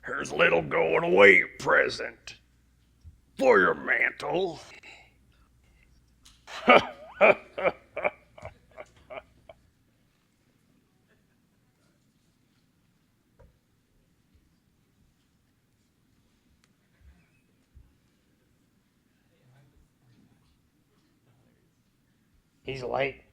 Here's a little going away present for your mantle. He's late.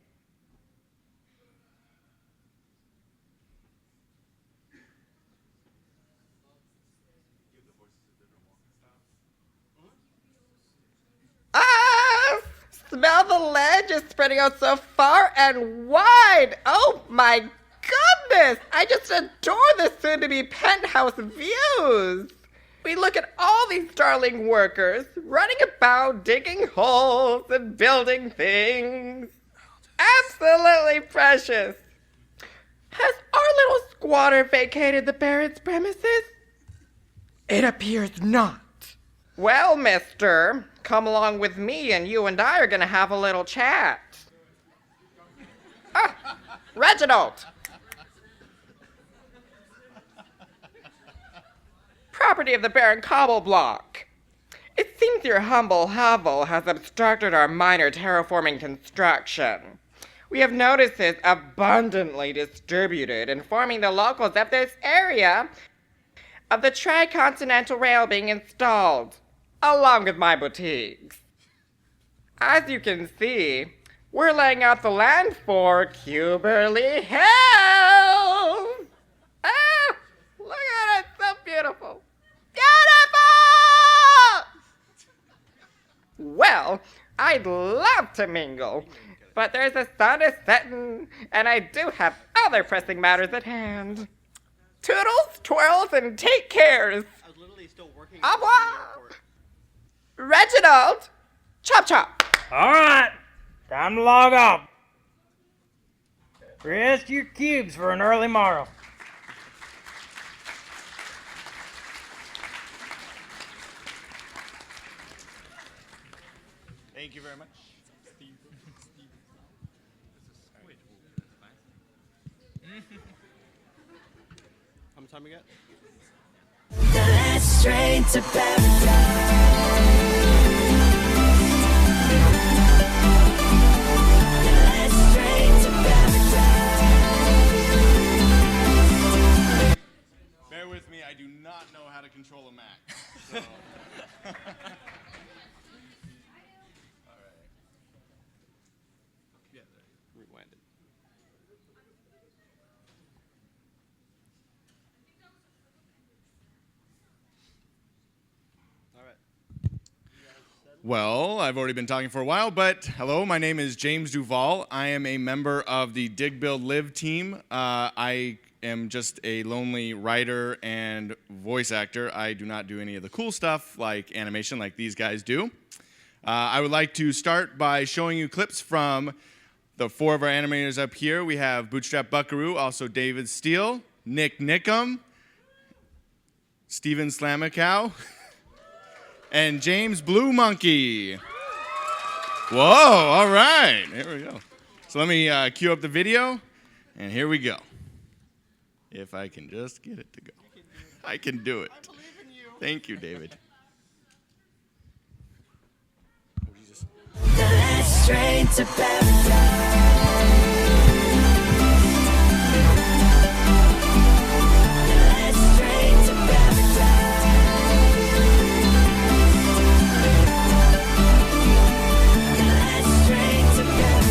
Ah! Smell the ledges spreading out so far and wide. Oh my goodness! I just adore the soon-to-be penthouse views. We look at all these darling workers running about, digging holes and building things. Absolutely precious. Has our little squatter vacated the Barrett's premises? It appears not. Well, mister, come along with me and you and I are gonna have a little chat. Ah, Reginald! Property of the Baron Cobble Block. It seems your humble hovel has obstructed our minor terraforming construction. We have notices abundantly distributed informing the locals of this area of the Tri-Continental Rail being installed, along with my boutiques. As you can see, we're laying out the land for Cuberly Hills! Ah! Look at it, so beautiful! Beautiful! Well, I'd love to mingle, but there's the sun is setting, and I do have other pressing matters at hand. Toodles, twirls, and take cares. I was literally still working. Au revoir. Reginald, chop chop. All right, time to log off. Rest your cubes for an early morrow. Thank you very much. How much time we got? The last train to paradise. The last train to paradise. Bear with me, I do not know how to control a Mac. So. Yeah, rewind it. All right. Well, I've already been talking for a while, but hello, my name is James Duval. I am a member of the Dig Build Live team. I am just a lonely writer and voice actor. I do not do any of the cool stuff like animation like these guys do. I would like to start by showing you clips from the four of our animators up here. We have Bootstrap Buckaroo, also David Steele, Nick Nickum, Steven Slamacow, and James Blue Monkey. Whoa, all right, here we go. So let me cue up the video, and here we go. If I can just get it to go. I can do it. I believe in you. Thank you, David. Oh, Jesus. The last train to paradise. The last train to paradise. The last train to paradise.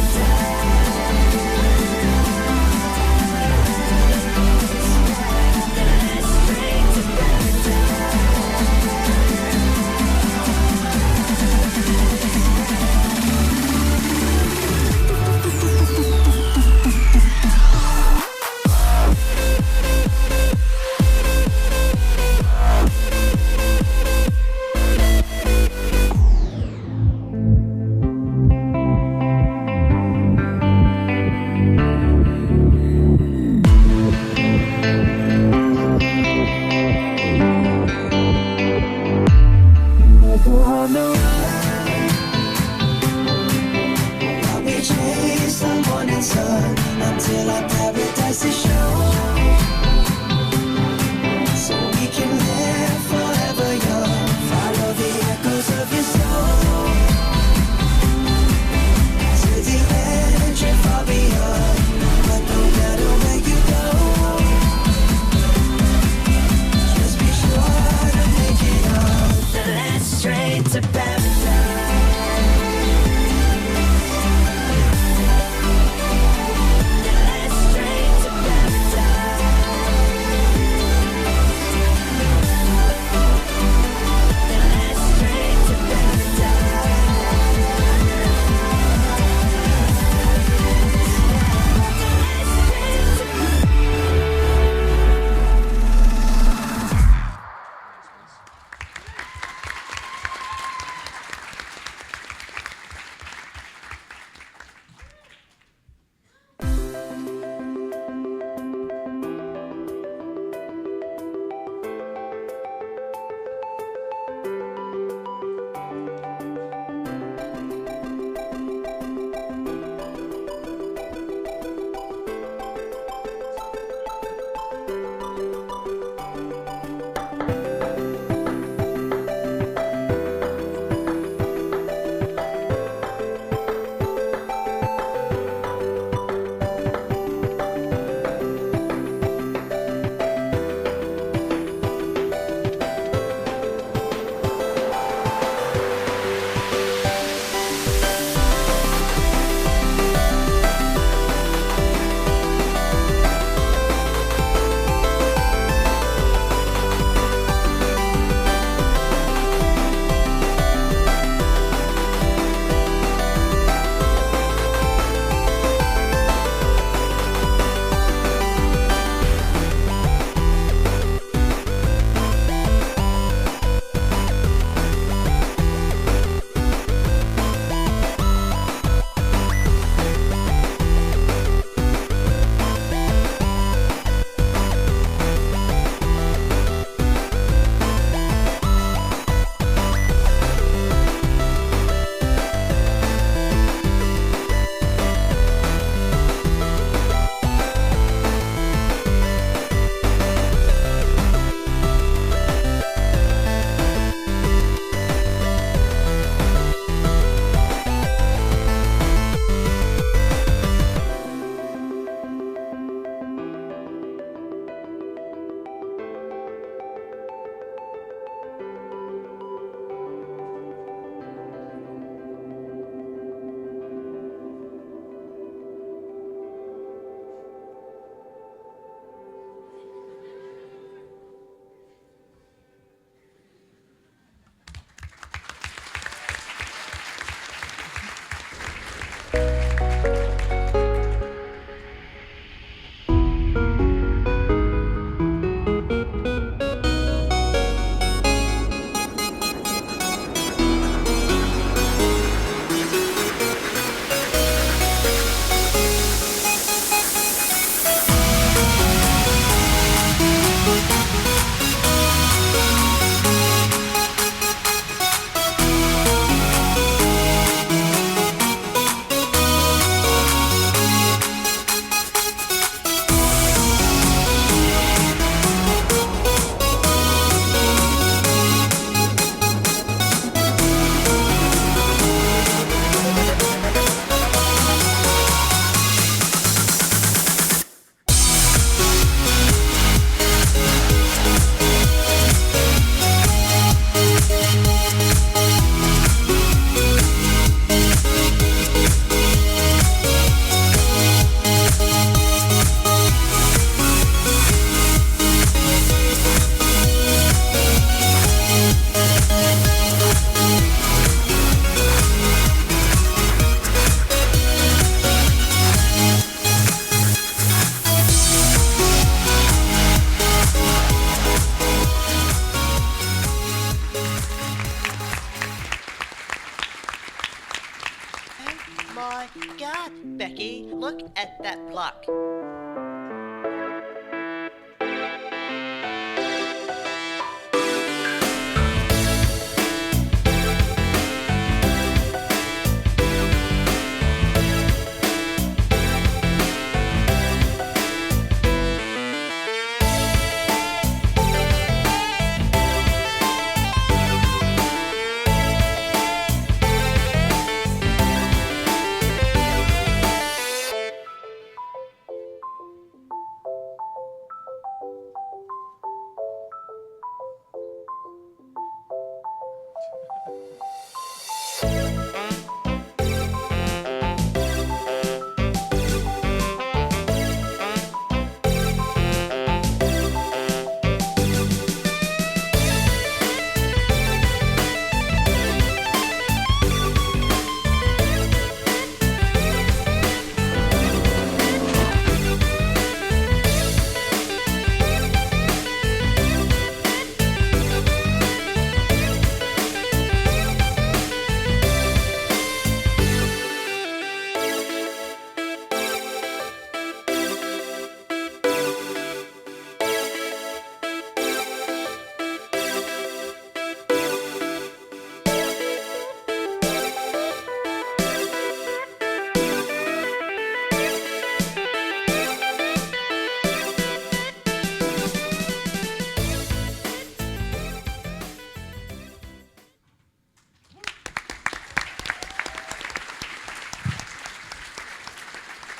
luck.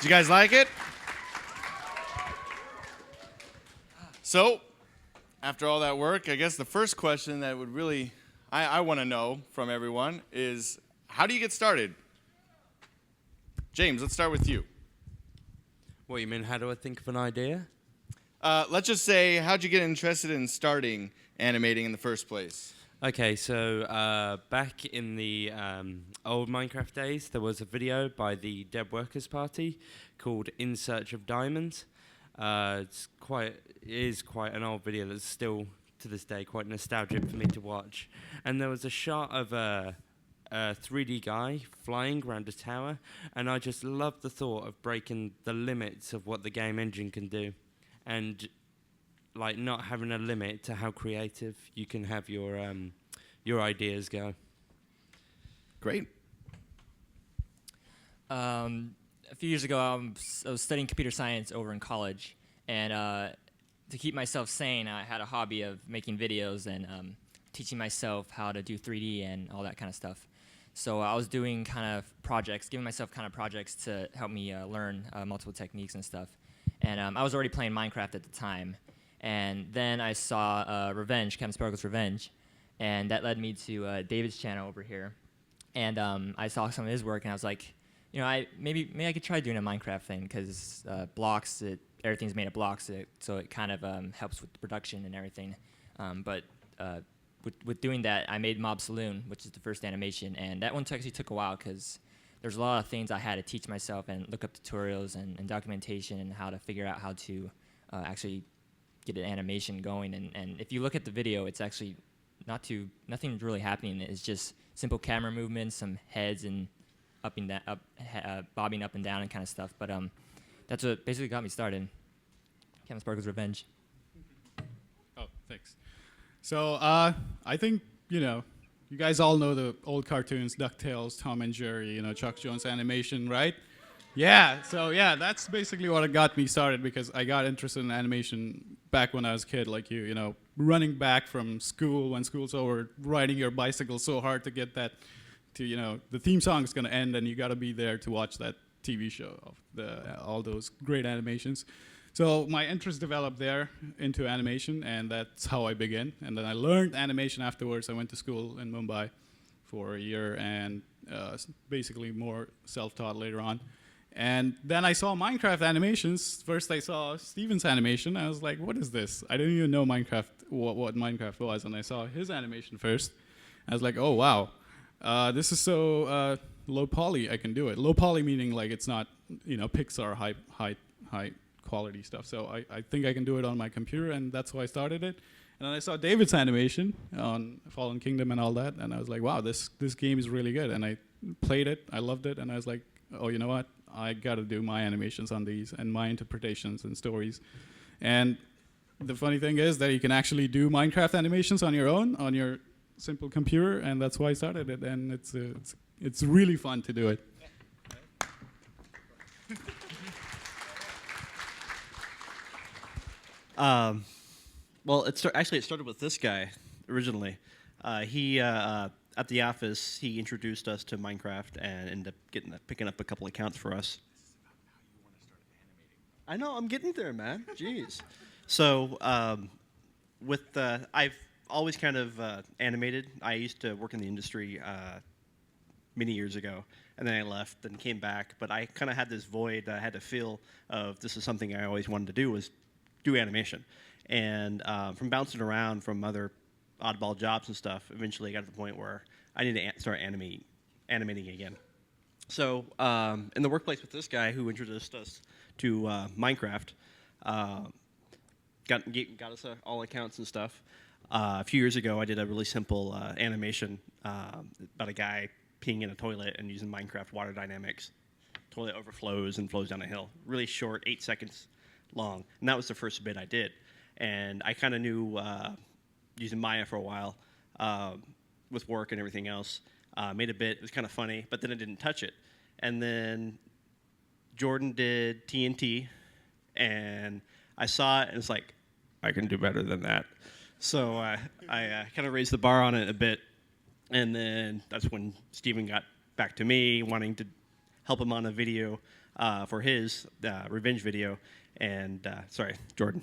Did you guys like it? So, after all that work, I guess the first question that would really, I want to know from everyone is, how do you get started? James, let's start with you. What, you mean, how do I think of an idea? Let's just say, how'd you get interested in starting animating in the first place? Okay, so back in the old Minecraft days, there was a video by the Dead Workers Party called In Search of Diamonds. It is quite an old video that's still, to this day, quite nostalgic for me to watch. And there was a shot of a 3D guy flying around a tower, and I just loved the thought of breaking the limits of what the game engine can do. And like not having a limit to how creative you can have your ideas go. Great. A few years ago, I was studying computer science over in college, and to keep myself sane, I had a hobby of making videos and teaching myself how to do 3D and all that kind of stuff. So I was doing kind of projects, giving myself kind of projects to help me learn multiple techniques and stuff. And I was already playing Minecraft at the time. And then I saw Revenge, Captain Sparkle's Revenge, and that led me to David's channel over here. And I saw some of his work, and I was like, you know, maybe I could try doing a Minecraft thing, because blocks, everything's made of blocks, so it kind of helps with the production and everything. But with doing that, I made Mob Saloon, which is the first animation, and that one actually took a while, because there's a lot of things I had to teach myself and look up tutorials and documentation and how to figure out how to actually get an animation going. And if you look at the video, it's actually nothing's really happening. It's just simple camera movements, some heads and bobbing up and down and kind of stuff. But that's what basically got me started. Captain Sparkle's Revenge. Oh, thanks. So I think, you guys all know the old cartoons, DuckTales, Tom and Jerry, Chuck Jones animation, right? Yeah, so yeah, that's basically what got me started, because I got interested in animation back when I was a kid, like you, running back from school when school's over, riding your bicycle so hard to get that to, the theme song is going to end and you got to be there to watch that TV show of all those great animations. So my interest developed there into animation, and that's how I began. And then I learned animation afterwards. I went to school in Mumbai for a year, and basically more self-taught later on. And then I saw Minecraft animations. First I saw Steven's animation. I was like, what is this? I didn't even know what Minecraft was. And I saw his animation first. I was like, oh, wow. This is so low poly, I can do it. Low poly meaning like it's not, Pixar high quality stuff. So I think I can do it on my computer, and that's why I started it. And then I saw David's animation on Fallen Kingdom and all that, and I was like, wow, this game is really good. And I played it, I loved it, and I was like, oh, you know what? I got to do my animations on these and my interpretations and stories. And the funny thing is that you can actually do Minecraft animations on your own, on your simple computer, and that's why I started it. And it's really fun to do it. Well, actually it started with this guy originally. He at the office he introduced us to Minecraft and ended up picking up a couple accounts for us. I know, I'm getting there, man. Jeez. So I've always kind of animated. I used to work in the industry many years ago, and then I left and came back. But I kind of had this void that I had to fill of this is something I always wanted to do, was do animation. And from bouncing around from other oddball jobs and stuff, eventually I got to the point where I need to start animating again. So in the workplace with this guy who introduced us to Minecraft, got us all accounts and stuff. A few years ago, I did a really simple animation about a guy peeing in a toilet and using Minecraft water dynamics. Toilet overflows and flows down a hill. Really short, 8 seconds long. And that was the first bit I did. And I kind of knew using Maya for a while with work and everything else. Made a bit. It was kind of funny, but then I didn't touch it. And then Jordan did TNT, and I saw it, and it's like, I can do better than that. So I kind of raised the bar on it a bit, and then that's when Steven got back to me, wanting to help him on a video for his revenge video, and sorry, Jordan.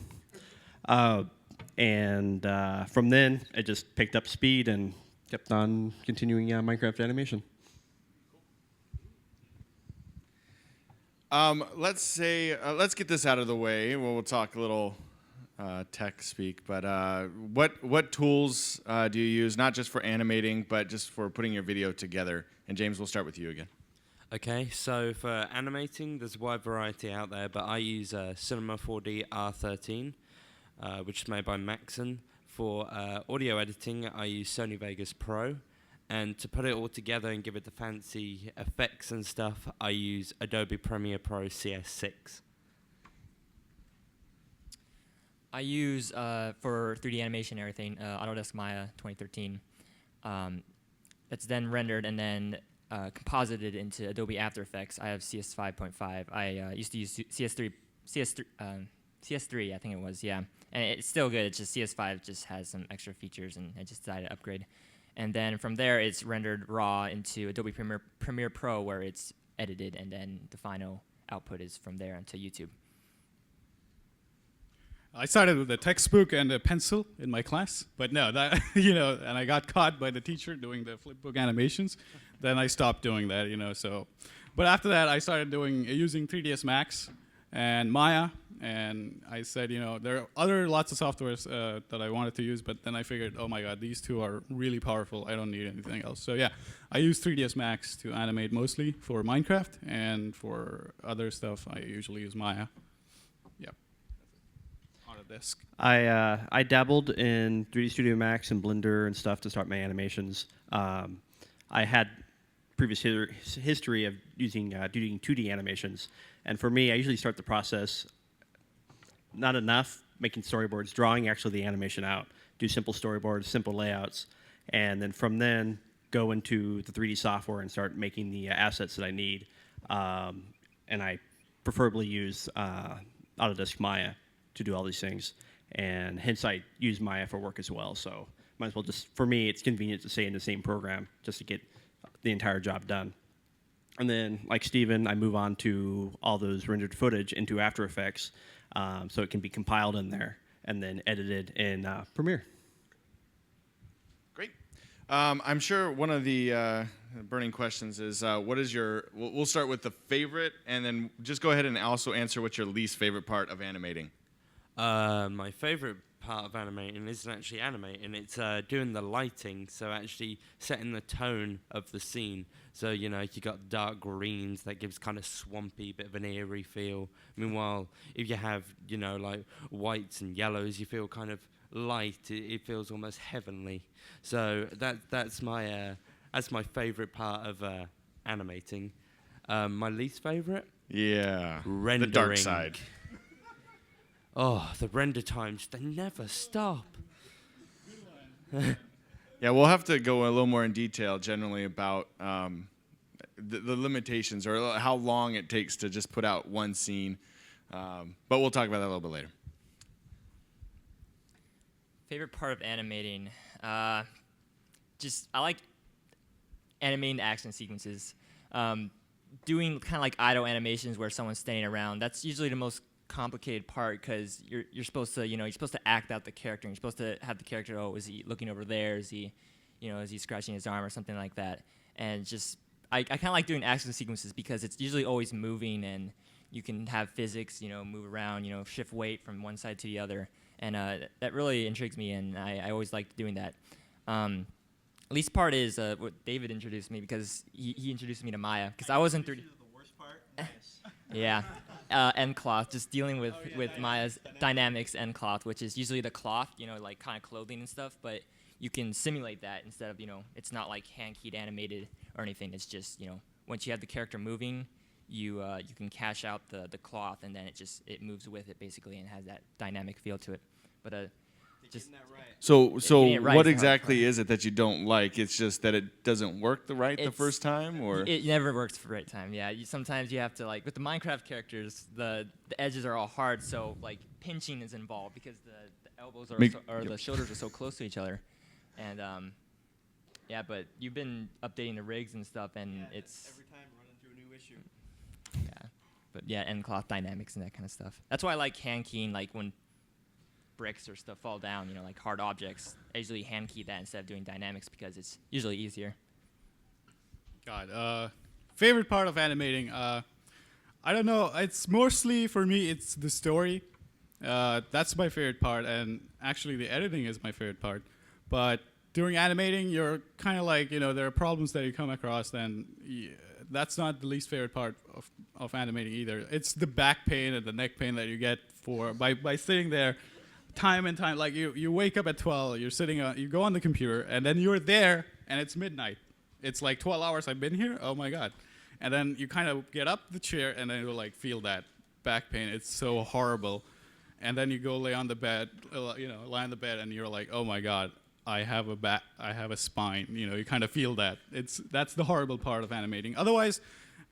And from then, it just picked up speed and kept on continuing Minecraft animation. Let's get this out of the way. We'll talk a little tech speak, but what tools do you use, not just for animating, but just for putting your video together? And James, we'll start with you again. Okay, so for animating, there's a wide variety out there, but I use Cinema 4D R13, which is made by Maxon. For audio editing, I use Sony Vegas Pro. And to put it all together and give it the fancy effects and stuff, I use Adobe Premiere Pro CS6. I use, for 3D animation and everything, Autodesk Maya 2013. It's then rendered and then composited into Adobe After Effects. I have CS 5.5. I used to use CS3, I think it was, yeah. And it's still good. It's just CS5 just has some extra features, and I just decided to upgrade. And then from there, it's rendered raw into Adobe Premiere Pro, where it's edited, and then the final output is from there onto YouTube. I started with a textbook and a pencil in my class, but no, that and I got caught by the teacher doing the flipbook animations. Then I stopped doing that, So, but after that, I started using 3ds Max and Maya, and I said, there are lots of softwares that I wanted to use, but then I figured, oh my God, these two are really powerful. I don't need anything else. So yeah, I use 3ds Max to animate mostly for Minecraft, and for other stuff, I usually use Maya. Yep. Autodesk. I dabbled in 3D Studio Max and Blender and stuff to start my animations. I had previous history of doing 2D animations, and for me, I usually start the process not enough making storyboards, drawing actually the animation out, do simple storyboards, simple layouts, and then from then go into the 3D software and start making the assets that I need. And I preferably use Autodesk Maya to do all these things, and hence I use Maya for work as well. So might as well for me, it's convenient to stay in the same program just to get the entire job done. And then, like Steven, I move on to all those rendered footage into After Effects, so it can be compiled in there and then edited in Premiere. Great. I'm sure one of the burning questions is, what is your? We'll start with the favorite, and then just go ahead and also answer what's your least favorite part of animating. My favorite part of animating isn't actually animating, it's doing the lighting, so actually setting the tone of the scene. So, you got dark greens that gives kind of swampy, bit of an eerie feel. Meanwhile, if you have, like whites and yellows, you feel kind of light. It feels almost heavenly. So that's my favorite part of animating. My least favorite, Yeah. Rendering. The dark side. Oh, the render times, they never stop. Yeah, we'll have to go a little more in detail generally about the limitations or how long it takes to just put out one scene. But we'll talk about that a little bit later. Favorite part of animating? I like animating action sequences. Doing kind of like idle animations where someone's standing around. That's usually the most complicated part because you're supposed to you're supposed to act out the character. And you're supposed to have the character. Oh, is he looking over there? Is he is he scratching his arm or something like that? And I kind of like doing action sequences because it's usually always moving and you can have physics move around shift weight from one side to the other. And that really intrigues me, and I always liked doing that. Least part is what David introduced me because he introduced me to Maya because I wasn't 3D. The worst part? Yeah, end cloth, just dealing with Maya's dynamics end cloth, which is usually the cloth, like kind of clothing and stuff, but you can simulate that instead of it's not like hand keyed animated or anything. It's just once you have the character moving, you can cash out the cloth and then it moves with it basically and has that dynamic feel to it. But just So getting it right what is exactly is it that you don't like? It's just that it doesn't work the first time, or it never works the right time. Yeah, sometimes you have to with the Minecraft characters, the edges are all hard, so like pinching is involved because the elbows or the shoulders are so close to each other, and yeah. But you've been updating the rigs and stuff, and it's every time running through a new issue. Yeah, but yeah, end cloth dynamics and that kind of stuff. That's why I like hand keying, like when bricks or stuff fall down, like hard objects. I usually hand key that instead of doing dynamics because it's usually easier. God, favorite part of animating? I don't know. It's mostly for me. It's the story. That's my favorite part, and actually the editing is my favorite part. But during animating, you're kind of like there are problems that you come across, and that's not the least favorite part of animating either. It's the back pain and the neck pain that you get by sitting there. Time and time, like you wake up at 12, you're sitting you go on the computer, and then you're there, and it's midnight. It's like 12 hours I've been here. Oh my God! And then you kind of get up the chair, and then you'll like feel that back pain. It's so horrible. And then you go lay on the bed, lie on the bed, and you're like, oh my God, I have a back, I have a spine. You kind of feel that. That's the horrible part of animating. Otherwise,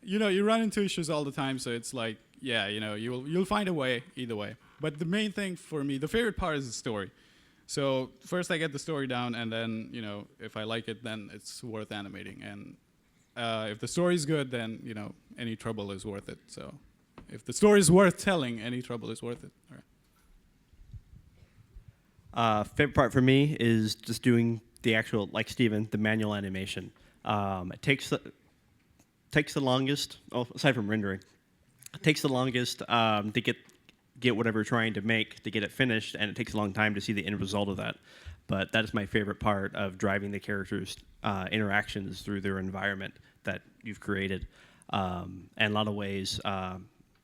you run into issues all the time, so it's like, yeah, you'll find a way either way. But the main thing for me, the favorite part is the story. So first I get the story down, and then, if I like it, then it's worth animating. And if the story's good, then, any trouble is worth it. So if the story is worth telling, any trouble is worth it. All right. Favorite part for me is just doing the actual, like Steven, the manual animation. It takes the longest, aside from rendering, it takes the longest to get whatever you're trying to make, to get it finished, and it takes a long time to see the end result of that. But that is my favorite part of driving the characters' interactions through their environment that you've created. And a lot of ways,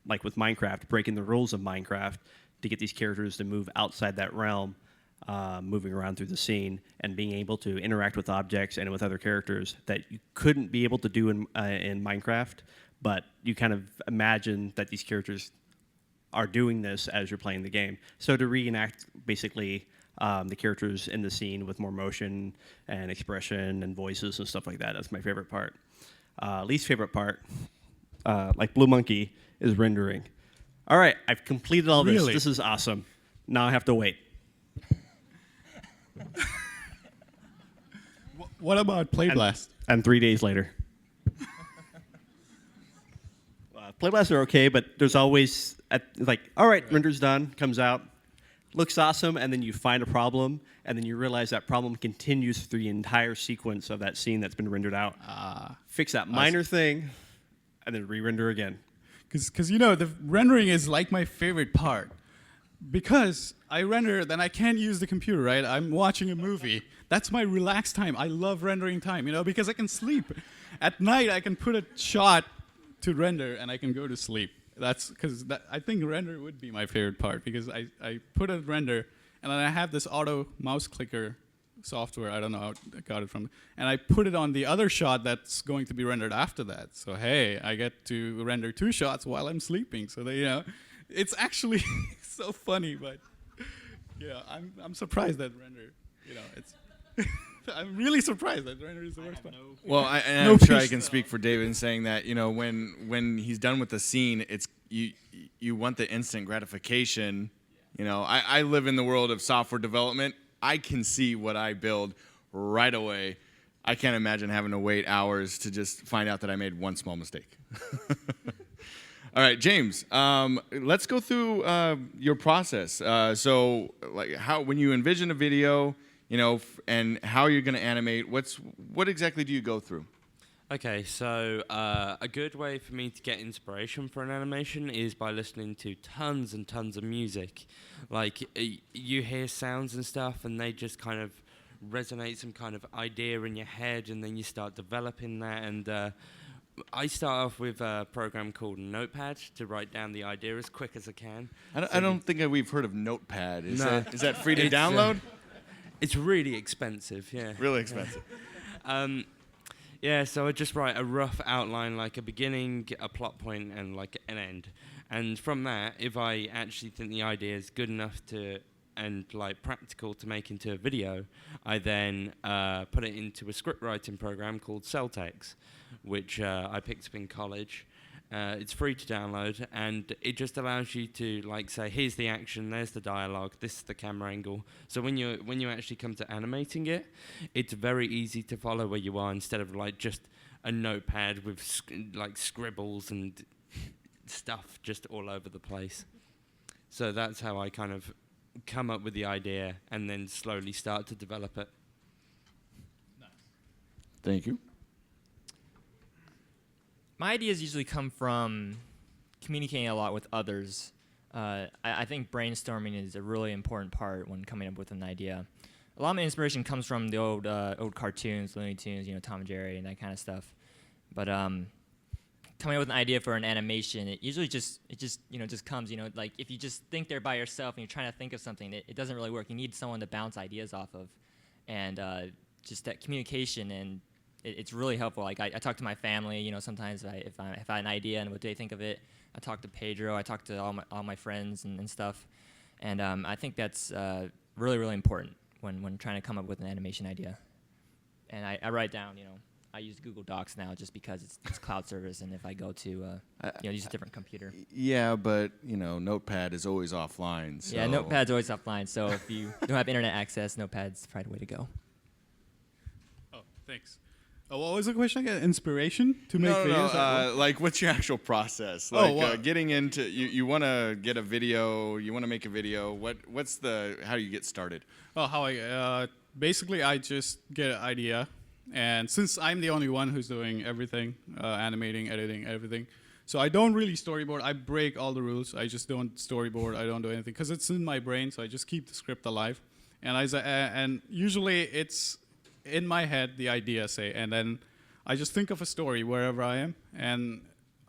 like with Minecraft, breaking the rules of Minecraft to get these characters to move outside that realm, moving around through the scene, and being able to interact with objects and with other characters that you couldn't be able to do in Minecraft, but you kind of imagine that these characters are doing this as you're playing the game. So to reenact basically the characters in the scene with more motion and expression and voices and stuff like that, that's my favorite part. Least favorite part, like Blue Monkey, is rendering. All right, I've completed all this. Really? This is awesome. Now I have to wait. What about Playblast? And 3 days later. Playblasts are okay, but there's always, all right, render's done, comes out, looks awesome, and then you find a problem, and then you realize that problem continues through the entire sequence of that scene that's been rendered out. Fix that minor thing, and then re-render again. Because the rendering is like my favorite part. Because I render, then I can't use the computer, right? I'm watching a movie. That's my relaxed time. I love rendering time, because I can sleep. At night, I can put a shot to render, and I can go to sleep. That's because I think render would be my favorite part, because I put a render, and then I have this auto mouse clicker software. I don't know how I got it from. And I put it on the other shot that's going to be rendered after that. So hey, I get to render 2 shots while I'm sleeping. So they, it's actually so funny, but yeah, I'm surprised that render, it's. I'm really surprised that render is the worst part. Well, I'm No sure I peace. can speak for David in saying that when he's done with the scene, it's you want the instant gratification. I live in the world of software development. I can see what I build right away. I can't imagine having to wait hours to just find out that I made one small mistake. All right, James, let's go through your process. So, like, when you envision a video, and how you're going to animate, what exactly do you go through? Okay, so a good way for me to get inspiration for an animation is by listening to tons and tons of music. Like, you hear sounds and stuff, and they just kind of resonate some kind of idea in your head, and then you start developing that. And I start off with a program called Notepad to write down the idea as quick as I can. I don't think we've heard of Notepad. Is that free to It's, download? It's really expensive, yeah. Really expensive. Yeah, so I just write a rough outline, like a beginning, a plot point, and like an end. And from that, if I actually think the idea is good enough and like practical to make into a video, I then put it into a script writing program called Celtex, which I picked up in college. It's free to download, and it just allows you to say, here's the action, there's the dialogue, this is the camera angle. So when you actually come to animating it, it's very easy to follow where you are instead of just a notepad with scribbles and stuff just all over the place. So that's how I kind of come up with the idea and then slowly start to develop it. Thank you. My ideas usually come from communicating a lot with others. I think brainstorming is a really important part when coming up with an idea. A lot of my inspiration comes from the old cartoons, Looney Tunes, Tom and Jerry, and that kind of stuff. But coming up with an idea for an animation, it usually just comes. Like if you just think there by yourself and you're trying to think of something, it doesn't really work. You need someone to bounce ideas off of, and just that communication and. It's really helpful. Like I talk to my family, sometimes if I have an idea and what they think of it. I talk to Pedro. I talk to all my friends and stuff. And I think that's really, really important when trying to come up with an animation idea. And I write down, I use Google Docs now just because it's cloud service, and if I go to use a different computer. Yeah, but Notepad is always offline. So. Yeah, Notepad's always offline. So if you don't have internet access, Notepad's probably the way to go. Oh, thanks. What was the question again? Inspiration to make videos? No. What's your actual process? Getting into you want to get a video. You want to make a video. How do you get started? Oh, how I basically I just get an idea, and since I'm the only one who's doing everything, animating, editing, everything, so I don't really storyboard. I break all the rules. I just don't storyboard. I don't do anything because it's in my brain. So I just keep the script alive, and usually it's in my head, the idea, and then I just think of a story wherever I am, and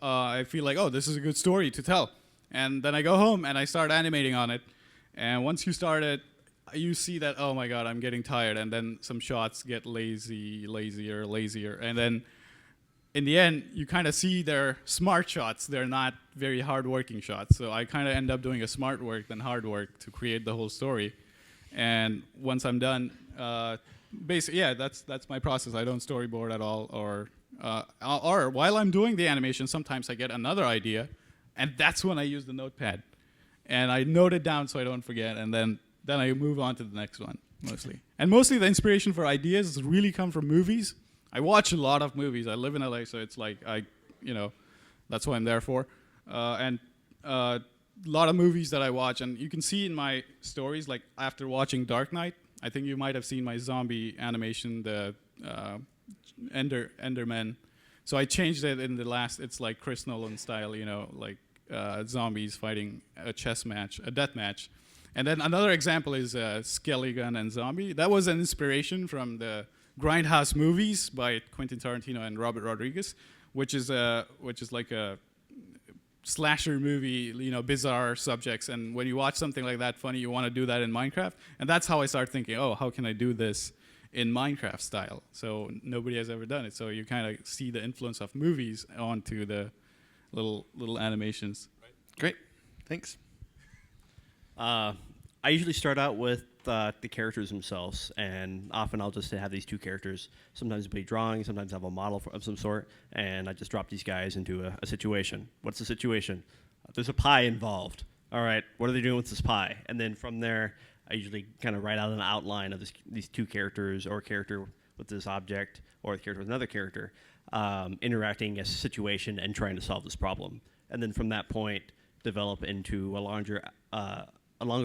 I feel like, oh, this is a good story to tell. And then I go home and I start animating on it. And once you start it, you see that, oh my God, I'm getting tired. And then some shots get lazier. And then in the end, you kind of see they're smart shots. They're not very hard-working shots. So I kind of end up doing a smart work than hard work to create the whole story. And once I'm done, basically, yeah, that's my process. I don't storyboard at all, or while I'm doing the animation, sometimes I get another idea, and that's when I use the notepad, and I note it down so I don't forget, and then I move on to the next one mostly. And mostly the inspiration for ideas really come from movies. I watch a lot of movies. I live in LA, so it's like that's what I'm there for, and. A lot of movies that I watch, and you can see in my stories, like after watching Dark Knight, I think you might have seen my zombie animation, the Enderman. So I changed it in the last, it's like Chris Nolan style, zombies fighting a chess match, a death match. And then another example is Skelly Gun and Zombie. That was an inspiration from the Grindhouse movies by Quentin Tarantino and Robert Rodriguez, which is like a slasher movie, bizarre subjects, and when you watch something like that funny, you want to do that in Minecraft, and that's how I start thinking, oh, how can I do this in Minecraft style. So nobody has ever done it. So you kind of see the influence of movies onto the little animations. Great. Thanks. I usually start out with the characters themselves, and often I'll just have these two characters. Sometimes it'll be drawing, sometimes I have a model of some sort, and I just drop these guys into a situation. What's the situation? There's a pie involved. All right, what are they doing with this pie? And then from there, I usually kind of write out an outline of these two characters, or a character with this object, or a character with another character, interacting as a situation and trying to solve this problem. And then from that point, develop into a longer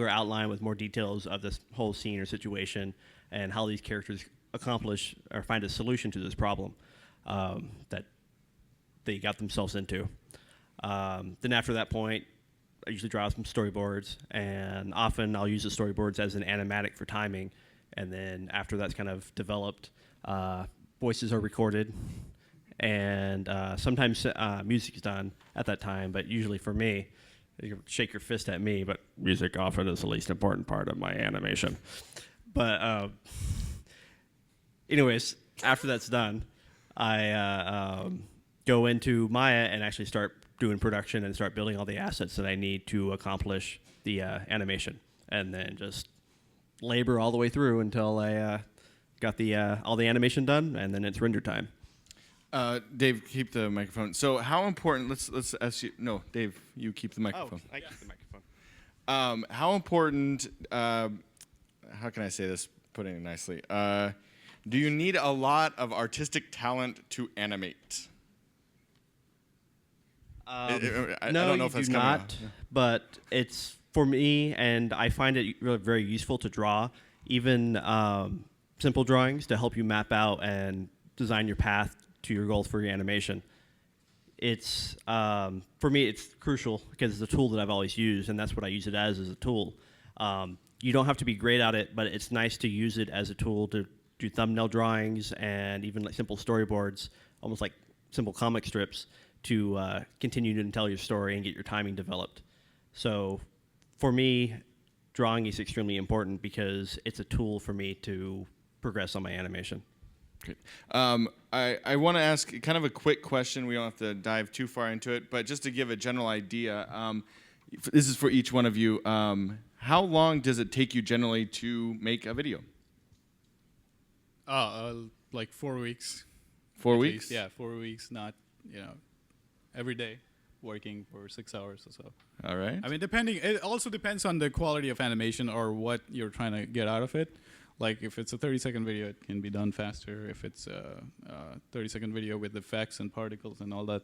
outline with more details of this whole scene or situation and how these characters accomplish or find a solution to this problem that they got themselves into. Then after that point, I usually draw some storyboards, and often I'll use the storyboards as an animatic for timing. And then after that's kind of developed, voices are recorded, and sometimes music is done at that time. But usually for me, you can shake your fist at me, but music often is the least important part of my animation. But anyways, after that's done, I go into Maya and actually start doing production and start building all the assets that I need to accomplish the animation, and then just labor all the way through until I got all the animation done, and then it's render time. Dave, keep the microphone. So how important, let's ask you, no, Dave, you keep the microphone. Oh, I keep the microphone. How important, how can I say this, putting it nicely, do you need a lot of artistic talent to animate? I don't know if that's do coming not, out. but it's for me, and I find it really very useful to draw, even simple drawings to help you map out and design your path to your goals for your animation. It's for me, it's crucial because it's a tool that I've always used, and that's what I use it as a tool. You don't have to be great at it, but it's nice to use it as a tool to do thumbnail drawings and even like simple storyboards, almost like simple comic strips, to continue to tell your story and get your timing developed. So for me, drawing is extremely important because it's a tool for me to progress on my animation. Great. I want to ask kind of a quick question. We don't have to dive too far into it, but just to give a general idea, this is for each one of you. How long does it take you generally to make a video? Like 4 weeks. 4 weeks? Yeah, 4 weeks, not, every day, working for 6 hours or so. All right. I mean, it also depends on the quality of animation or what you're trying to get out of it. Like, if it's a 30-second video, it can be done faster. If it's a 30-second video with effects and particles and all that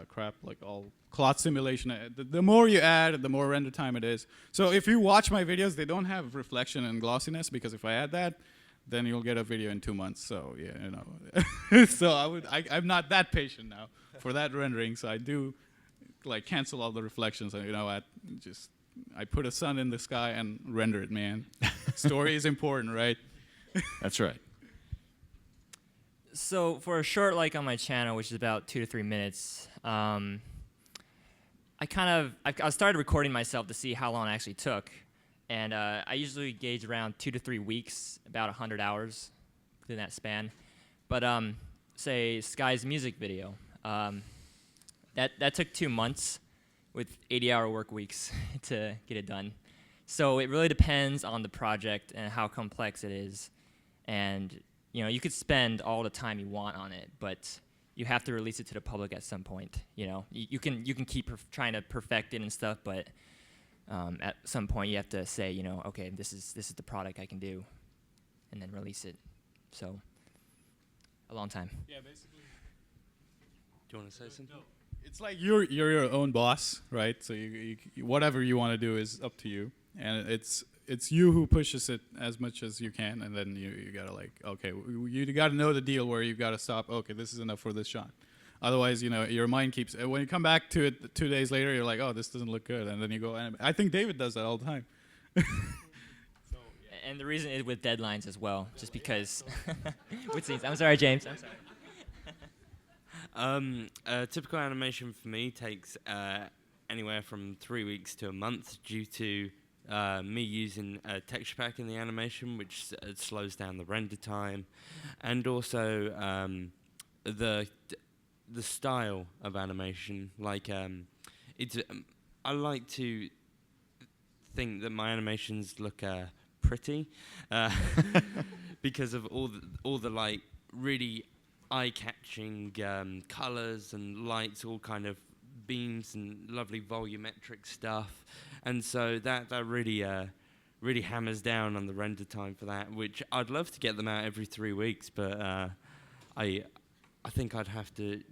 crap, like all cloth simulation, the more you add, the more render time it is. So if you watch my videos, they don't have reflection and glossiness, because if I add that, then you'll get a video in 2 months. So, yeah, so I'm not that patient now for that rendering. So I do, like, cancel all the reflections, and, I put a sun in the sky and render it, man. Story is important, right? That's right. So for a short like on my channel, which is about 2 to 3 minutes, I started recording myself to see how long it actually took. And I usually gauge around 2 to 3 weeks, about 100 hours within that span. But say Sky's music video, that took 2 months with 80-hour work weeks to get it done. So it really depends on the project and how complex it is. And you could spend all the time you want on it, but you have to release it to the public at some point. You can keep trying to perfect it and stuff, but at some point you have to say, okay, this is the product I can do, and then release it. So a long time. Yeah, basically. Do you want to say something? No. It's like you're your own boss, right? So you whatever you want to do is up to you, and it's you who pushes it as much as you can, and then you gotta you gotta know the deal where you gotta stop. Okay, this is enough for this shot. Otherwise, your mind keeps. When you come back to it 2 days later, you're like, oh, this doesn't look good, and then you go. I think David does that all the time. And the reason is with deadlines as well, just because. Which scenes? I'm sorry, James. I'm sorry. A typical animation for me takes anywhere from 3 weeks to a month due to me using a texture pack in the animation, which slows down the render time, and also the style of animation. Like it's I like to think that my animations look pretty because of all the like really eye-catching colors and lights, all kind of beams and lovely volumetric stuff, and so that really really hammers down on the render time for that, which I'd love to get them out every 3 weeks, but I think I'd have to,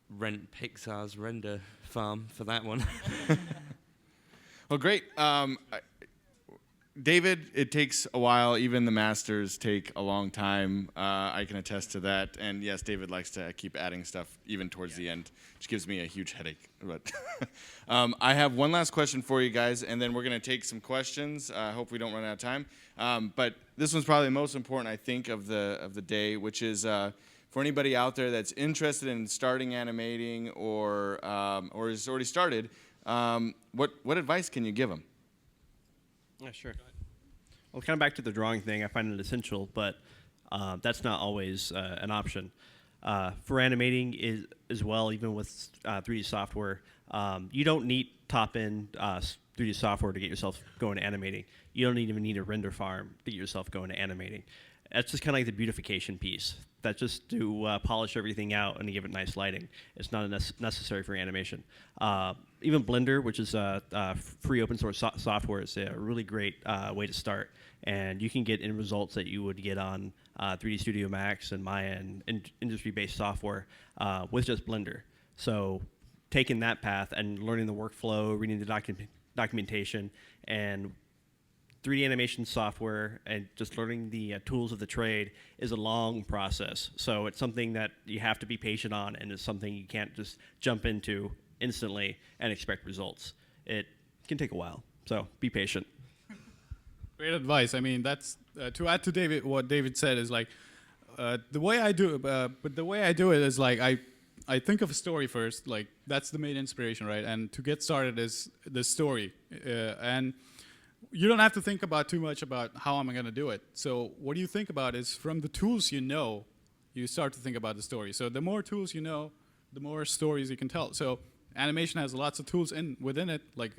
rent Pixar's render farm for that one. Well, great. David, it takes a while. Even the masters take a long time. I can attest to that. And yes, David likes to keep adding stuff even towards the end, which gives me a huge headache. But I have one last question for you guys, and then we're going to take some questions. Hope we don't run out of time. But this one's probably the most important, I think, of the day, which is for anybody out there that's interested in starting animating or has already started. What advice can you give them? Yeah, sure. Well, kind of back to the drawing thing, I find it essential, but that's not always an option. For animating as well, even with 3D software, you don't need top-end 3D software to get yourself going to animating. You don't even need a render farm to get yourself going to animating. That's just kind of like the beautification piece. That's just to polish everything out and to give it nice lighting. It's not necessary for animation. Even Blender, which is free open source software, is a really great way to start. And you can get end results that you would get on 3D Studio Max and Maya and industry-based software with just Blender. So taking that path and learning the workflow, reading the documentation, and 3D animation software and just learning the tools of the trade is a long process. So it's something that you have to be patient on, and it's something you can't just jump into instantly and expect results. It can take a while, so be patient. Great advice. I mean, that's to add to David. What David said is like the way I do it. But the way I do it is like I think of a story first. Like that's the main inspiration, right? And to get started is the story, and you don't have to think about too much about how am I going to do it. So what you think about is from the tools you start to think about the story. So the more tools you know, the more stories you can tell. So animation has lots of tools within it, like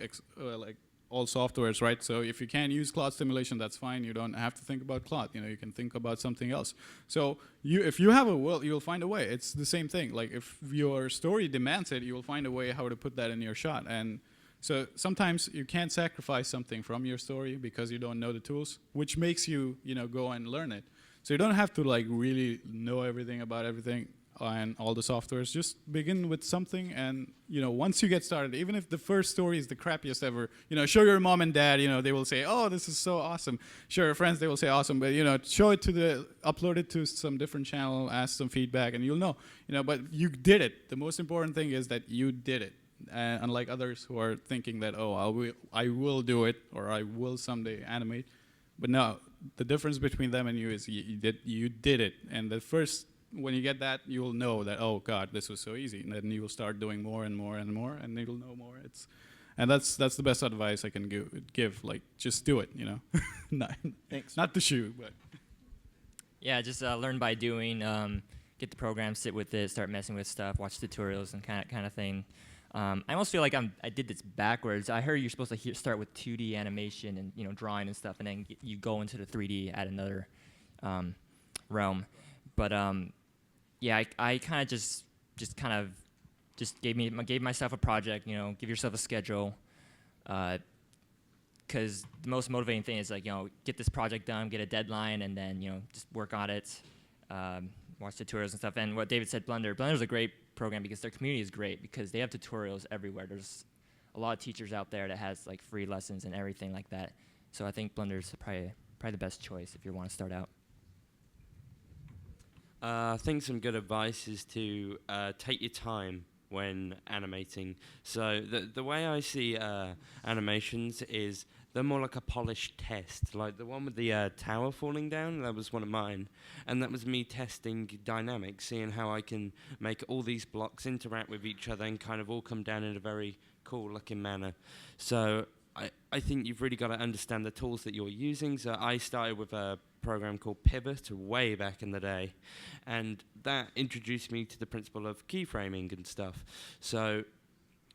all softwares, right? So if you can't use cloud simulation, that's fine. You don't have to think about cloud. You can think about something else. So if you have a will, you'll find a way. It's the same thing. Like if your story demands it, you will find a way how to put that in your shot. And so sometimes you can't sacrifice something from your story because you don't know the tools, which makes you, go and learn it. So you don't have to like really know everything about everything and all the softwares. Just begin with something, and once you get started, even if the first story is the crappiest ever, show your mom and dad. They will say, "Oh, this is so awesome." Show your friends, they will say, "Awesome." But show it upload it to some different channel, ask some feedback, and you'll know. But you did it. The most important thing is that you did it. Unlike others who are thinking that, "Oh, I will do it," or "I will someday animate," but no, the difference between them and you is you did it. And when you get that, you will know that, oh God, this was so easy, and then you will start doing more and more and more, and you'll know more. That's the best advice I can give. Like, just do it. Thanks. Not the shoe, but Yeah, just learn by doing. Get the program, sit with it, start messing with stuff, watch tutorials and kind of thing. I almost feel like I did this backwards. I heard you're supposed to start with 2D animation and drawing and stuff, and then you go into the 3D at another realm. But yeah, I kind of just gave myself a project. Give yourself a schedule, because the most motivating thing is like get this project done, get a deadline, and then just work on it. Watch tutorials and stuff. And what David said, Blender's a great program because their community is great because they have tutorials everywhere. There's a lot of teachers out there that has like free lessons and everything like that. So I think Blender's probably the best choice if you want to start out. I think some good advice is to take your time when animating. So the way I see animations is they're more like a polished test. Like the one with the tower falling down, that was one of mine. And that was me testing dynamics, seeing how I can make all these blocks interact with each other and kind of all come down in a very cool looking manner. So I think you've really got to understand the tools that you're using. So I started with a program called Pivot way back in the day, and that introduced me to the principle of keyframing and stuff. So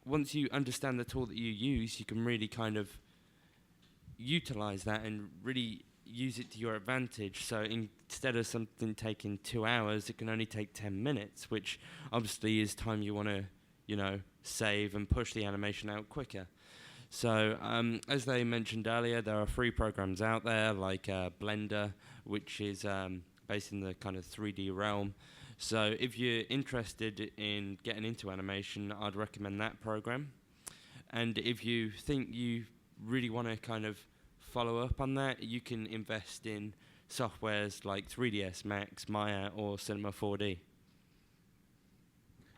once you understand the tool that you use, you can really kind of utilize that and really use it to your advantage. So instead of something taking 2 hours, it can only take 10 minutes, which obviously is time you want to, save and push the animation out quicker. So as they mentioned earlier, there are free programs out there like Blender, which is based in the kind of 3D realm. So if you're interested in getting into animation, I'd recommend that program. And if you think you really want to kind of follow up on that, you can invest in softwares like 3ds Max, Maya, or Cinema 4D.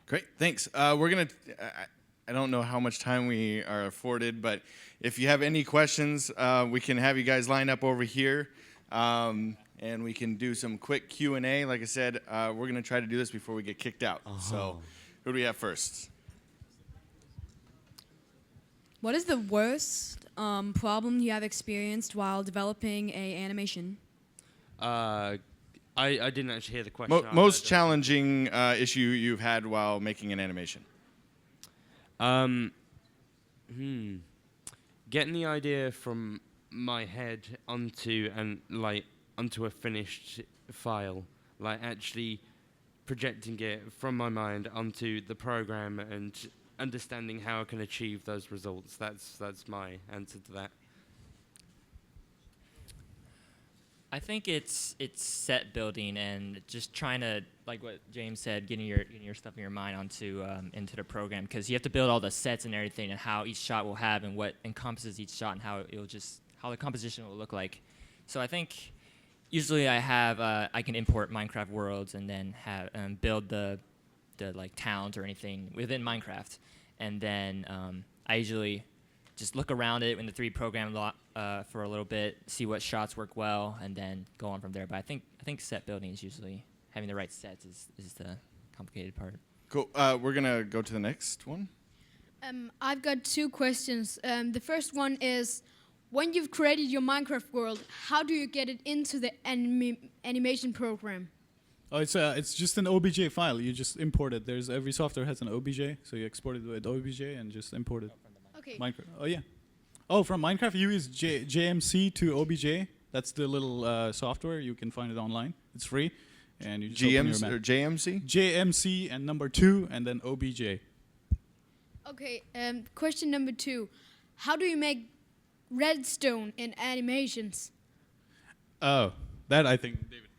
Great, thanks. We're gonna. I don't know how much time we are afforded, but if you have any questions, we can have you guys line up over here, and we can do some quick Q&A. Like I said, we're gonna try to do this before we get kicked out. So, who do we have first? What is the worst problem you have experienced while developing a animation? I didn't actually hear the question. Most challenging issue you've had while making an animation? Getting the idea from my head onto a finished file, like actually projecting it from my mind onto the program and understanding how I can achieve those results. That's my answer to that. I think it's set building and just trying to, like what James said, getting your stuff in your mind onto into the program, because you have to build all the sets and everything and how each shot will have and what encompasses each shot and how the composition will look like. So I think usually I can import Minecraft worlds and then have build the like towns or anything within Minecraft, and then I usually just look around it in the 3D program for a little bit, see what shots work well, and then go on from there. But I think set building is usually having the right sets is the complicated part. Cool. We're gonna go to the next one. I've got 2 questions. The first one is, when you've created your Minecraft world, how do you get it into the animation program? Oh, it's just an OBJ file. You just import it. Every software has an OBJ, so you export it with OBJ and just import it. Okay. Minecraft. Oh yeah. Oh, from Minecraft you use JMC to OBJ. That's the little software. You can find it online. It's free, and you just open your map. Or JMC? JMC and number 2 and then OBJ. Okay. Question number 2: how do you make redstone in animations? Oh, that I think David.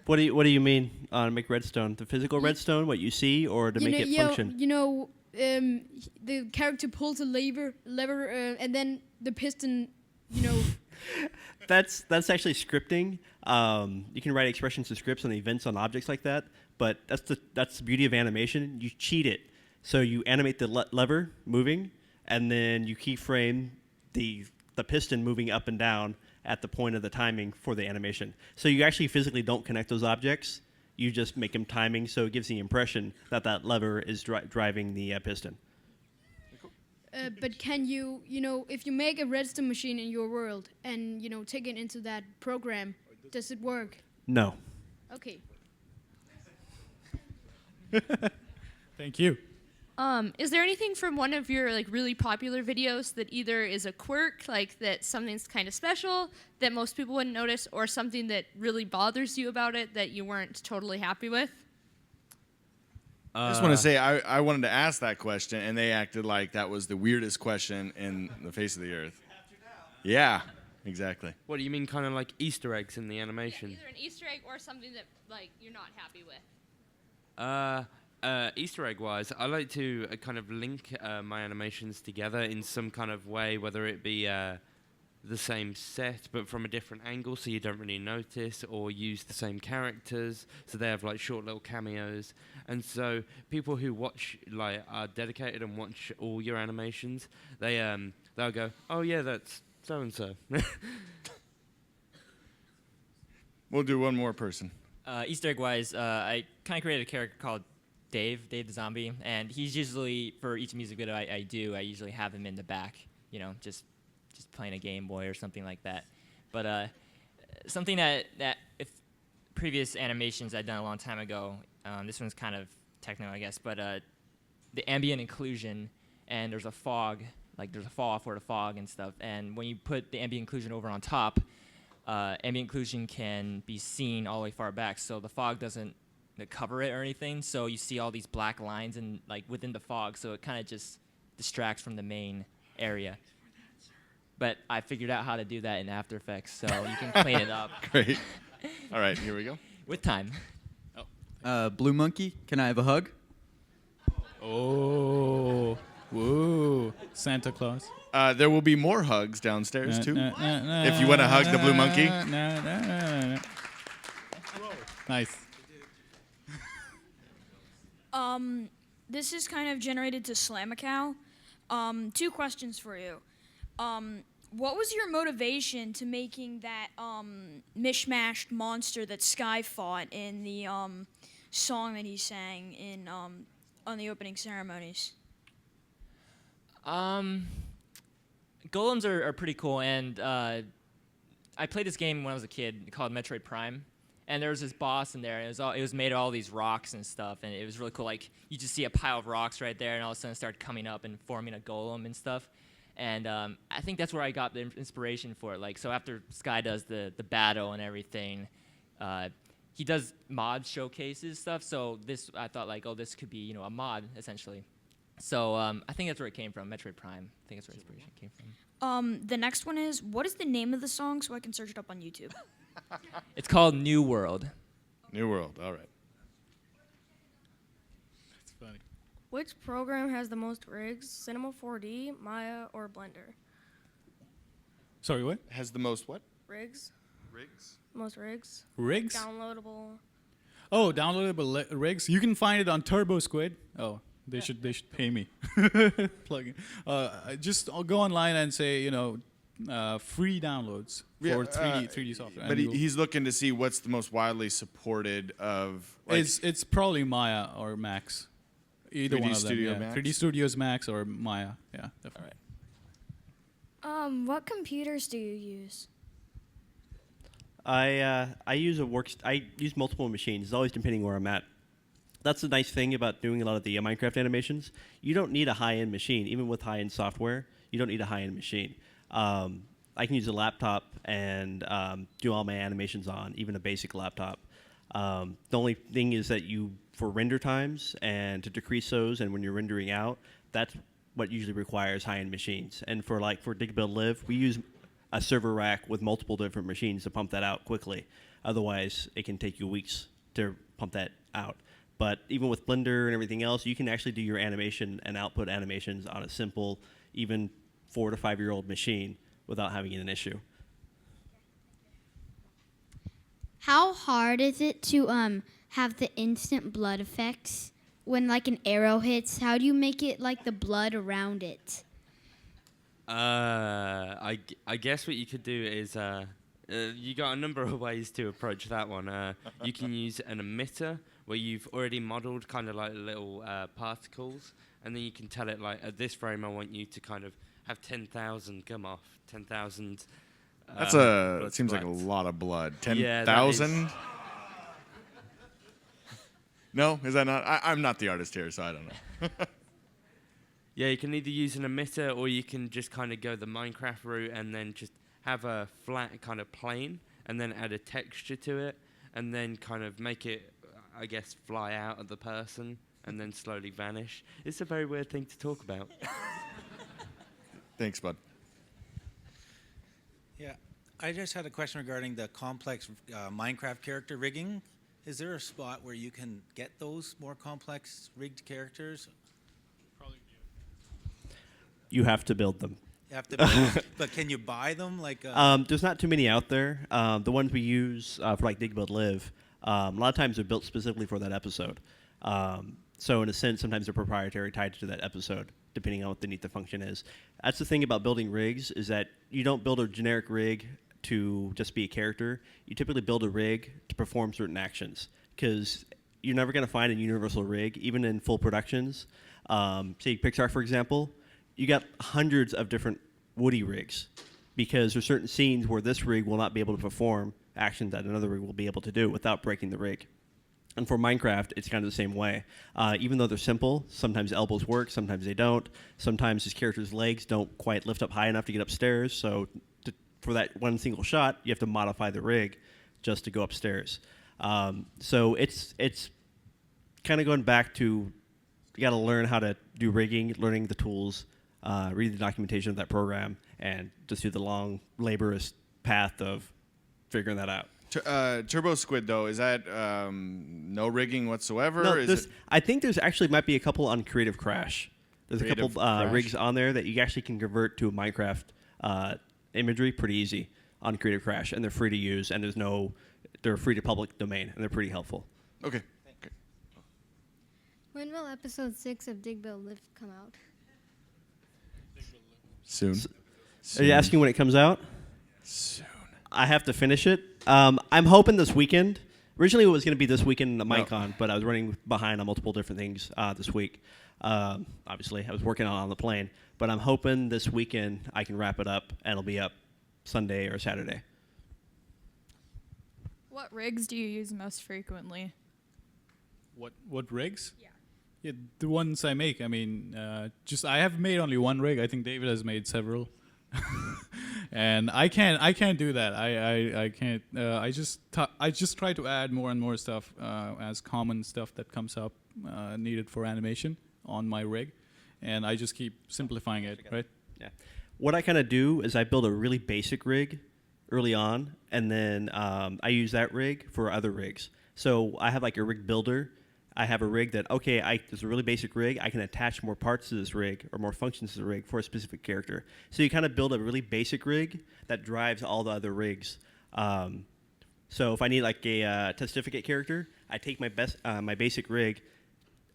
What do you mean make redstone? The physical redstone, what you see, or to make it function? The character pulls a lever, and then the piston, That's actually scripting. You can write expressions and scripts and events on objects like that, but that's the beauty of animation. You cheat it. So you animate the lever moving, and then you keyframe the piston moving up and down at the point of the timing for the animation. So you actually physically don't connect those objects. You just make them timing, so it gives the impression that lever is driving the piston. But can you, if you make a redstone machine in your world and, take it into that program, does it work? No. Okay. Thank you. Is there anything from one of your really popular videos that either is a quirk, like that something's kind of special that most people wouldn't notice, or something that really bothers you about it that you weren't totally happy with? I just want to say I wanted to ask that question, and they acted like that was the weirdest question in the face of the earth. Yeah, exactly. What do you mean, kind of like Easter eggs in the animation? Yeah, either an Easter egg or something that you're not happy with. Easter egg wise, I like to kind of link my animations together in some kind of way, whether it be the same set but from a different angle so you don't really notice, or use the same characters so they have short little cameos. And so people who watch are dedicated and watch all your animations, they'll go, oh yeah, that's so and so. We'll do one more person. Easter egg wise, I kind of created a character called Dave the Zombie, and he's usually, for each music video I do, I usually have him in the back, just just playing a Game Boy or something like that. But something that if previous animations I'd done a long time ago, this one's kind of techno, I guess, but the ambient occlusion, and there's a fog, like there's a fall off or a fog and stuff, and when you put the ambient occlusion over on top, ambient occlusion can be seen all the way far back, so the fog doesn't cover it or anything, so you see all these black lines and like within the fog, so it kind of just distracts from the main area. But I figured out how to do that in After Effects, so you can clean it up. Great. All right, here we go. With time. Blue Monkey, can I have a hug? Oh, woo, Santa Claus. There will be more hugs downstairs too. If you want to hug the blue monkey. Nice. This is kind of generated to Slamacow. 2 questions for you. What was your motivation to making that mishmashed monster that Sky fought in the song that he sang in on the opening ceremonies? Golems are pretty cool, and I played this game when I was a kid called Metroid Prime, and there was this boss in there, and it was made of all these rocks and stuff, and it was really cool. Like, you just see a pile of rocks right there, and all of a sudden it started coming up and forming a golem and stuff. And I think that's where I got the inspiration for it. Like, so after Sky does the battle and everything, he does mod showcases stuff. So this, I thought like, oh, this could be, a mod essentially. So I think that's where it came from, Metroid Prime. I think that's where inspiration came from. The next one is, what is the name of the song so I can search it up on YouTube? It's called New World. New World, all right. That's funny. Which program has the most rigs? Cinema 4D, Maya, or Blender? Sorry, what? Has the most what? Rigs. Rigs? Most rigs. Rigs? Downloadable. Oh, downloadable rigs. You can find it on Turbo Squid. Oh, they should pay me. Plug in. Just go online and say free downloads for 3D software. But he's looking to see what's the most widely supported of. Like, it's probably Maya or Max. Either 3D one of them. Studio Yeah. Max? 3D Studios Max or Maya. Yeah, definitely. What computers do you use? I use I use multiple machines. It's always depending where I'm at. That's the nice thing about doing a lot of the Minecraft animations. You don't need a high-end machine, even with high-end software. You don't need a high-end machine. I can use a laptop and do all my animations on, even a basic laptop. The only thing is that for render times and to decrease those, and when you're rendering out, that's what usually requires high-end machines. And for Dig Build Live, we use a server rack with multiple different machines to pump that out quickly. Otherwise, it can take you weeks to pump that out. But even with Blender and everything else, you can actually do your animation and output animations on a simple, even 4 to 5 year old machine without having an issue. How hard is it to have the instant blood effects when like an arrow hits? How do you make it like the blood around it? I guess what you could do is you got a number of ways to approach that one. You can use an emitter where you've already modeled kind of like little particles, and then you can tell it like, at this frame I want you to kind of have 10,000 come off, 10,000. That seems like a lot of blood. 10,000? No, is that not? I'm not the artist here, so I don't know. Yeah, you can either use an emitter or you can just kind of go the Minecraft route and then just have a flat kind of plane and then add a texture to it and then kind of make it, I guess, fly out of the person and then slowly vanish. It's a very weird thing to talk about. Thanks, bud. Yeah, I just had a question regarding the complex Minecraft character rigging. Is there a spot where you can get those more complex rigged characters? You have to build them. You have to build them, but can you buy them? There's not too many out there. The ones we use for like Dig Build Live, a lot of times they're built specifically for that episode. So in a sense, sometimes they're proprietary, tied to that episode, depending on what the neat the function is. That's the thing about building rigs, is that you don't build a generic rig to just be a character. You typically build a rig to perform certain actions, because you're never going to find a universal rig, even in full productions. Say Pixar, for example, you got hundreds of different woody rigs, because there's certain scenes where this rig will not be able to perform actions that another rig will be able to do without breaking the rig. And for Minecraft, it's kind of the same way. Even though they're simple, sometimes elbows work, sometimes they don't. Sometimes his character's legs don't quite lift up high enough to get upstairs. So for that one single shot, you have to modify the rig just to go upstairs. So it's kind of going back to, you got to learn how to do rigging, learning the tools, read the documentation of that program, and just do the long, laborious path of figuring that out. Turbo Squid, though, is that no rigging whatsoever? No, I think there's actually might be a couple on Creative Crash. There's a couple rigs on there that you actually can convert to a Minecraft imagery pretty easy on Creative Crash, and they're free to use, and they're free to public domain, and they're pretty helpful. Okay. When will episode 6 of Dig Build Live come out? Soon. Are you asking when it comes out? Soon. I have to finish it. I'm hoping this weekend. Originally, it was going to be this weekend at MINECON, but I was running behind on multiple different things this week. Obviously, I was working on the plane, but I'm hoping this weekend I can wrap it up, and it'll be up Sunday or Saturday. What rigs do you use most frequently? What rigs? Yeah, the ones I make. I mean, I have made only one rig. I think David has made several. And I can't do that. I can't. I just try to add more and more stuff as common stuff that comes up needed for animation on my rig, and I just keep simplifying it. Right? Yeah. What I kind of do is I build a really basic rig early on, and then I use that rig for other rigs. So I have like a rig builder. I have a rig that, there's a really basic rig. I can attach more parts to this rig or more functions to the rig for a specific character. So you kind of build a really basic rig that drives all the other rigs. So if I need like a testificate character, I take my basic rig,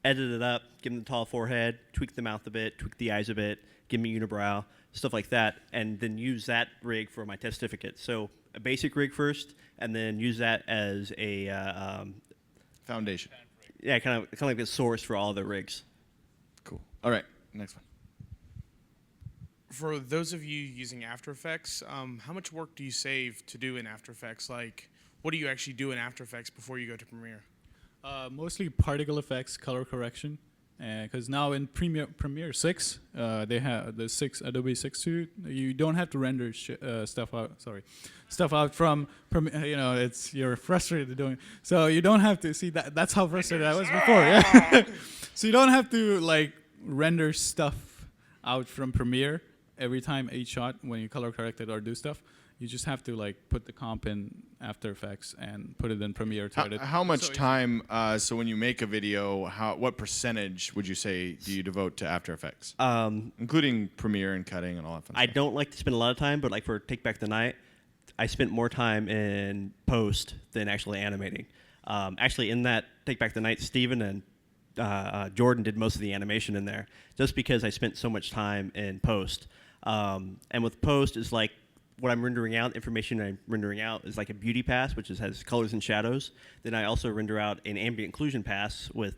edit it up, give them the tall forehead, tweak the mouth a bit, tweak the eyes a bit, give me unibrow, stuff like that, and then use that rig for my testificate. So a basic rig first, and then use that as a foundation. Yeah, kind of like the source for all the rigs. Cool. All right, next one. For those of you using After Effects, how much work do you save to do in After Effects? Like, what do you actually do in After Effects before you go to Premiere? Mostly particle effects, color correction, because now in Premiere 6, they have the Adobe 6 suite. You don't have to render stuff out from you're frustrated doing. So you don't have to see that. That's how frustrated I was before. Yeah. So you don't have to like render stuff out from Premiere every time each shot when you color correct it or do stuff. You just have to like put the comp in After Effects and put it in Premiere to edit. How much time? So when you make a video, what percentage would you say do you devote to After Effects, including Premiere and cutting and all that fun I stuff? don't like to spend a lot of time, but like for Take Back the Night, I spent more time in post than actually animating. Actually, in that Take Back the Night, Steven and Jordan did most of the animation in there, just because I spent so much time in post. And with post, is like what I'm rendering out, information I'm rendering out is like a beauty pass, which has colors and shadows. Then I also render out an ambient occlusion pass with,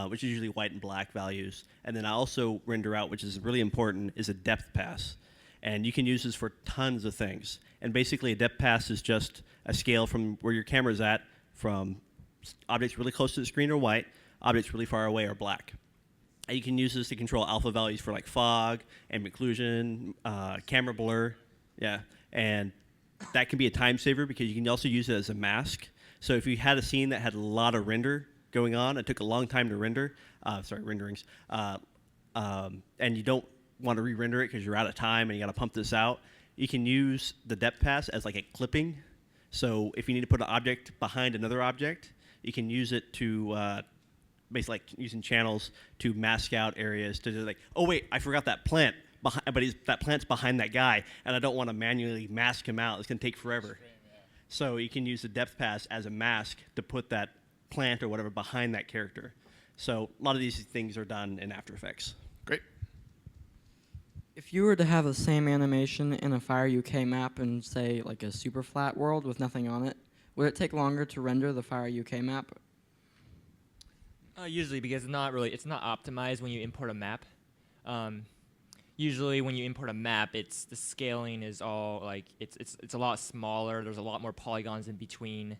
which is usually white and black values. And then I also render out, which is really important, is a depth pass. And you can use this for tons of things. And basically a depth pass is just a scale from where your camera's at, from objects really close to the screen are white, objects really far away are black. And you can use this to control alpha values for like fog, ambient occlusion, camera blur. Yeah, and that can be a time saver because you can also use it as a mask. So if you had a scene that had a lot of render going on, it took a long time to render, renderings, and you don't want to re-render it because you're out of time and you got to pump this out, you can use the depth pass as like a clipping. So if you need to put an object behind another object, you can use it to basically like using channels to mask out areas to like, oh wait, I forgot that plant. But that plant's behind that guy, and I don't want to manually mask him out. It's going to take forever. So you can use the depth pass as a mask to put that plant or whatever behind that character. So a lot of these things are done in After Effects. Great. If you were to have the same animation in a Fire UK map and say like a super flat world with nothing on it, would it take longer to render the Fire UK map? Usually, because it's not optimized when you import a map. usually when you import a map, it's the scaling is all like it's a lot smaller. There's a lot more polygons in between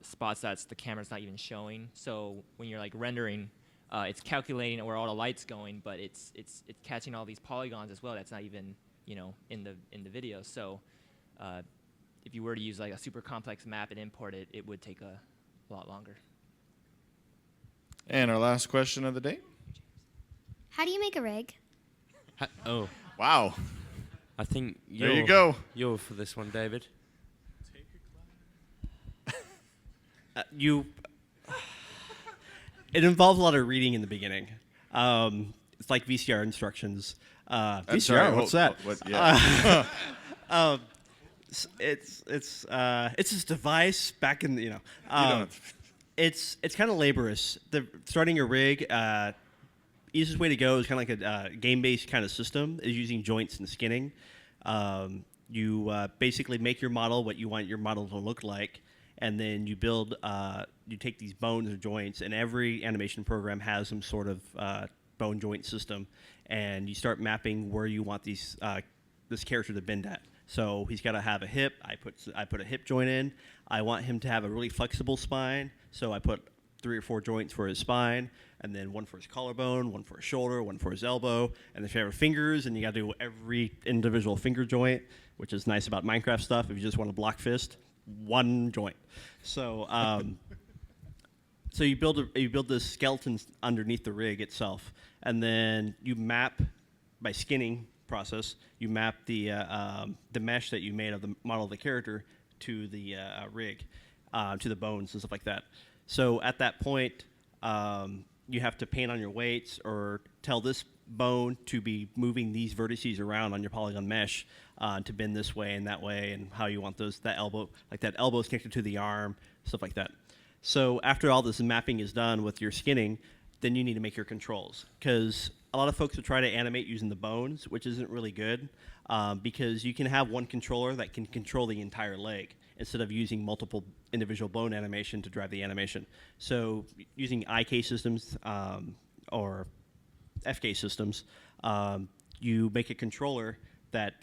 spots that the camera's not even showing. So when you're like rendering, it's calculating where all the light's going, but it's catching all these polygons as well. That's not even in the video. So if you were to use like a super complex map and import it, it would take a lot longer. And our last question of the day. How do you make a rig? Oh. Wow. I think There you go. You're for this one, David. It involves a lot of reading in the beginning. It's like VCR instructions. VCR, sorry, what's what- that? what- yeah. It's this device back in the, don't- it's kind of laborious. Starting a rig, easiest way to go is kind of like a game-based kind of system, is using joints and skinning. You basically make your model what you want your model to look like, and then you build. You take these bones or joints, and every animation program has some sort of bone joint system, and you start mapping where you want this character to bend at. So he's got to have a hip. I put a hip joint in. I want him to have a really flexible spine, so I put 3 or 4 joints for his spine, and then one for his collarbone, one for his shoulder, one for his elbow. And if you have fingers, and you got to do every individual finger joint, which is nice about Minecraft stuff. If you just want to block fist, one joint. So so you build this skeleton underneath the rig itself, and then you map by skinning process. You map the mesh that you made of the model of the character to the rig, to the bones and stuff like that. So at that point, you have to paint on your weights or tell this bone to be moving these vertices around on your polygon mesh to bend this way and that way, and how you want that elbow is connected to the arm, stuff like that. So after all this mapping is done with your skinning, then you need to make your controls, because a lot of folks will try to animate using the bones, which isn't really good, because you can have one controller that can control the entire leg instead of using multiple individual bone animation to drive the animation. So using IK systems or FK systems, you make a controller that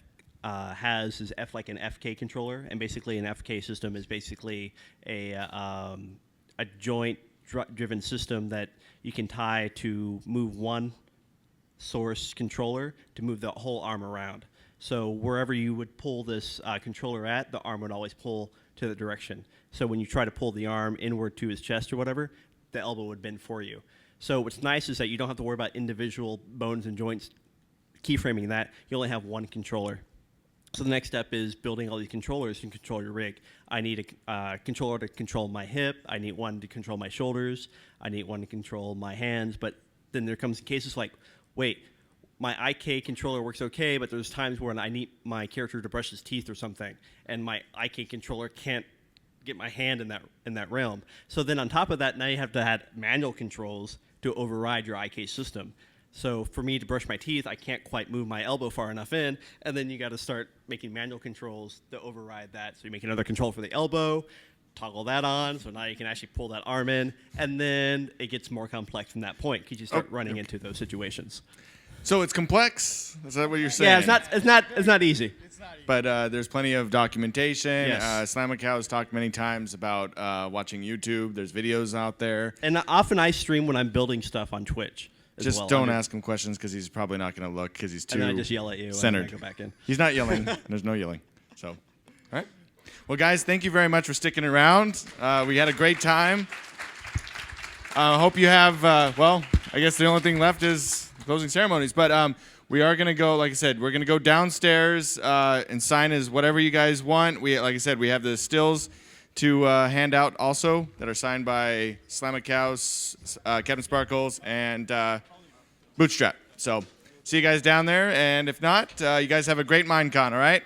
has like an FK controller, and basically an FK system is basically a joint-driven system that you can tie to move one source controller to move the whole arm around. So wherever you would pull this controller at, the arm would always pull to the direction. So when you try to pull the arm inward to his chest or whatever, the elbow would bend for you. So what's nice is that you don't have to worry about individual bones and joints keyframing that. You only have one controller. So the next step is building all these controllers to control your rig. I need a controller to control my hip. I need one to control my shoulders. I need one to control my hands. But then there comes cases like, wait, my IK controller works okay, but there's times when I need my character to brush his teeth or something, and my IK controller can't get my hand in that realm. So then on top of that, now you have to add manual controls to override your IK system. So for me to brush my teeth, I can't quite move my elbow far enough in, and then you got to start making manual controls to override that. So you make another control for the elbow, toggle that on, so now you can actually pull that arm in, and then it gets more complex from that point because you start running into those situations. So it's complex. Is that what you're saying? Yeah, it's not easy. But there's plenty of documentation. Yes. Slamacow has talked many times about watching YouTube. There's videos out there. And often I stream when I'm building stuff on Twitch. Just don't ask him questions because he's probably not going to look because he's too and then I just yell at you centered. and I go back in. He's not yelling. There's no yelling. So, all right. Well, guys, thank you very much for sticking around. We had a great time. Hope you have, well, I guess the only thing left is closing ceremonies. But we are going to go, like I said, we're going to go downstairs and sign as whatever you guys want. Like I said, we have the stills to hand out also that are signed by Slamacow, Captain Sparkles, and Bootstrap. So see you guys down there. And if not, you guys have a great MINECON, all right?